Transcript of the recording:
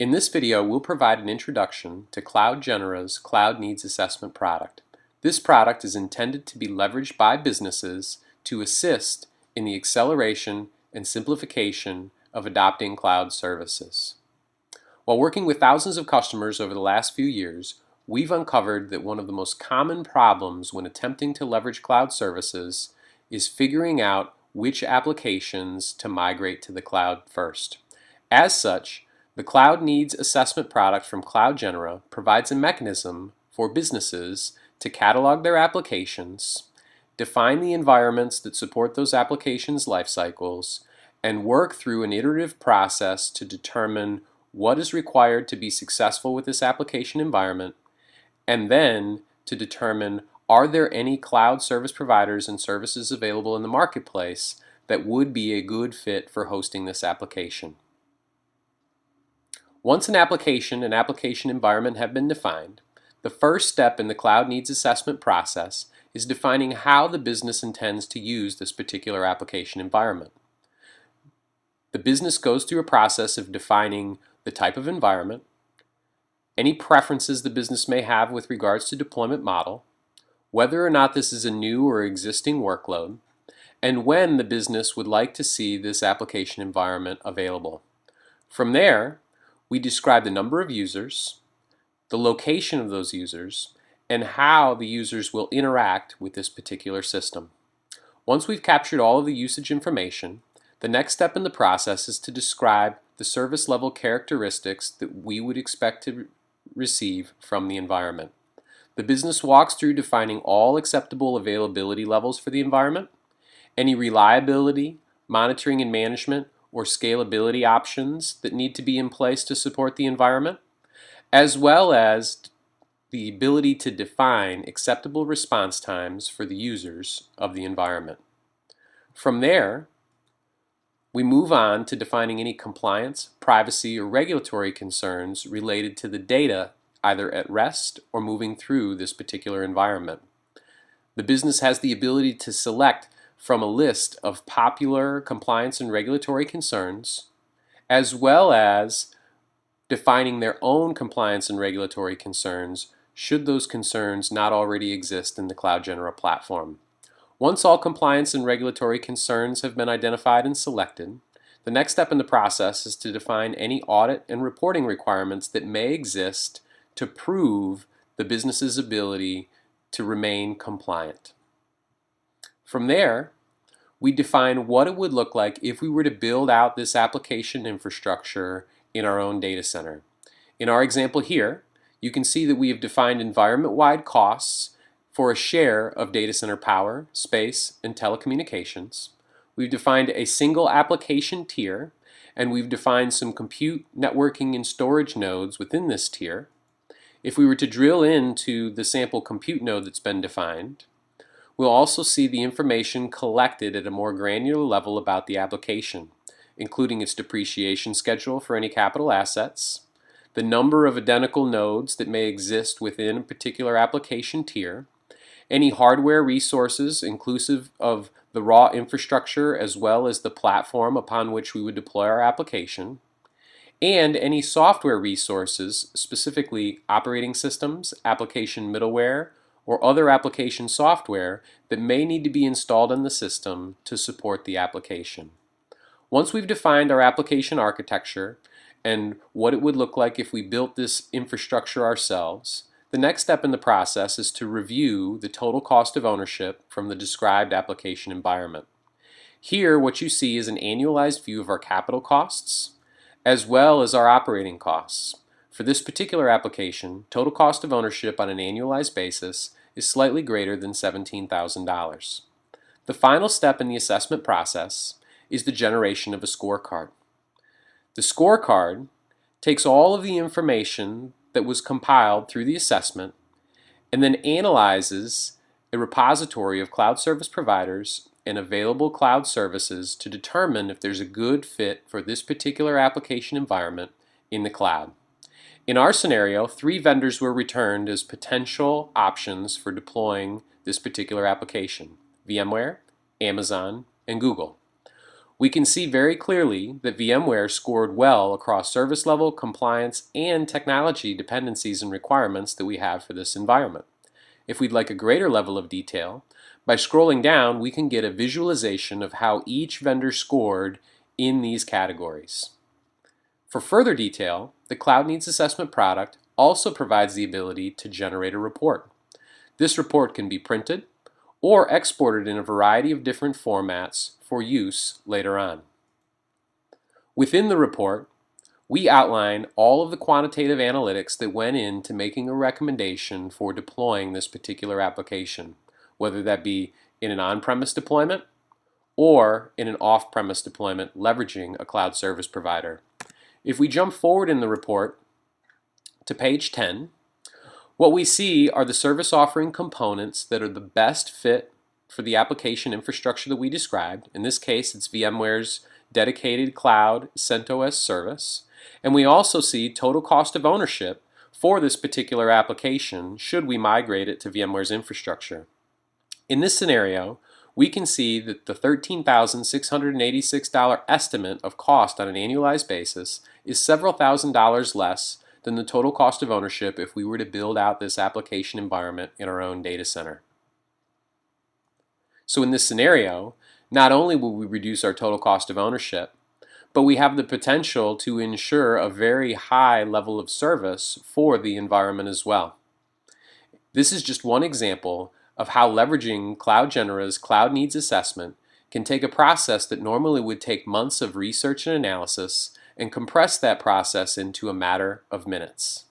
In this video, we'll provide an introduction to CloudGenera's Cloud Needs Assessment product. This product is intended to be leveraged by businesses to assist in the acceleration and simplification of adopting cloud services. While working with thousands of customers over the last few years, we've uncovered that one of the most common problems when attempting to leverage cloud services is figuring out which applications to migrate to the cloud first. As such, the Cloud Needs Assessment product from CloudGenera provides a mechanism for businesses to catalog their applications, define the environments that support those applications' life cycles, and work through an iterative process to determine what is required to be successful with this application environment, and then to determine are there any cloud service providers and services available in the marketplace that would be a good fit for hosting this application. Once an application and application environment have been defined, the first step in the Cloud Needs Assessment process is defining how the business intends to use this particular application environment. The business goes through a process of defining the type of environment, any preferences the business may have with regards to deployment model, whether or not this is a new or existing workload, and when the business would like to see this application environment available. From there, we describe the number of users, the location of those users, and how the users will interact with this particular system. Once we've captured all of the usage information, the next step in the process is to describe the service level characteristics that we would expect to receive from the environment. The business walks through defining all acceptable availability levels for the environment, any reliability, monitoring and management, or scalability options that need to be in place to support the environment, as well as the ability to define acceptable response times for the users of the environment. From there, we move on to defining any compliance, privacy, or regulatory concerns related to the data either at rest or moving through this particular environment. The business has the ability to select from a list of popular compliance and regulatory concerns, as well as defining their own compliance and regulatory concerns should those concerns not already exist in the CloudGenera platform. Once all compliance and regulatory concerns have been identified and selected, the next step in the process is to define any audit and reporting requirements that may exist to prove the business's ability to remain compliant. From there, we define what it would look like if we were to build out this application infrastructure in our own data center. In our example here, you can see that we have defined environment-wide costs for a share of data center power, space, and telecommunications. We've defined a single application tier, and we've defined some compute, networking, and storage nodes within this tier. If we were to drill into the sample compute node that's been defined, we'll also see the information collected at a more granular level about the application, including its depreciation schedule for any capital assets, the number of identical nodes that may exist within a particular application tier, any hardware resources inclusive of the raw infrastructure as well as the platform upon which we would deploy our application, and any software resources, specifically operating systems, application middleware, or other application software that may need to be installed in the system to support the application. Once we've defined our application architecture and what it would look like if we built this infrastructure ourselves, the next step in the process is to review the total cost of ownership from the described application environment. Here, what you see is an annualized view of our capital costs, as well as our operating costs. For this particular application, total cost of ownership on an annualized basis is slightly greater than $17,000. The final step in the assessment process is the generation of a scorecard. The scorecard takes all of the information that was compiled through the assessment and then analyzes a repository of cloud service providers and available cloud services to determine if there's a good fit for this particular application environment in the cloud. In our scenario, 3 vendors were returned as potential options for deploying this particular application: VMware, Amazon, and Google. We can see very clearly that VMware scored well across service level, compliance, and technology dependencies and requirements that we have for this environment. If we'd like a greater level of detail, by scrolling down, we can get a visualization of how each vendor scored in these categories. For further detail, the Cloud Needs Assessment product also provides the ability to generate a report. This report can be printed or exported in a variety of different formats for use later on. Within the report, we outline all of the quantitative analytics that went into making a recommendation for deploying this particular application, whether that be in an on-premise deployment or in an off-premise deployment leveraging a cloud service provider. If we jump forward in the report to page 10, what we see are the service offering components that are the best fit for the application infrastructure that we described. In this case, it's VMware's dedicated cloud CentOS service. And we also see total cost of ownership for this particular application should we migrate it to VMware's infrastructure. In this scenario, we can see that the $13,686 estimate of cost on an annualized basis is several $1,000s less than the total cost of ownership if we were to build out this application environment in our own data center. So in this scenario, not only will we reduce our total cost of ownership, but we have the potential to ensure a very high level of service for the environment as well. This is just one example of how leveraging CloudGenera's Cloud Needs Assessment can take a process that normally would take months of research and analysis and compress that process into a matter of minutes.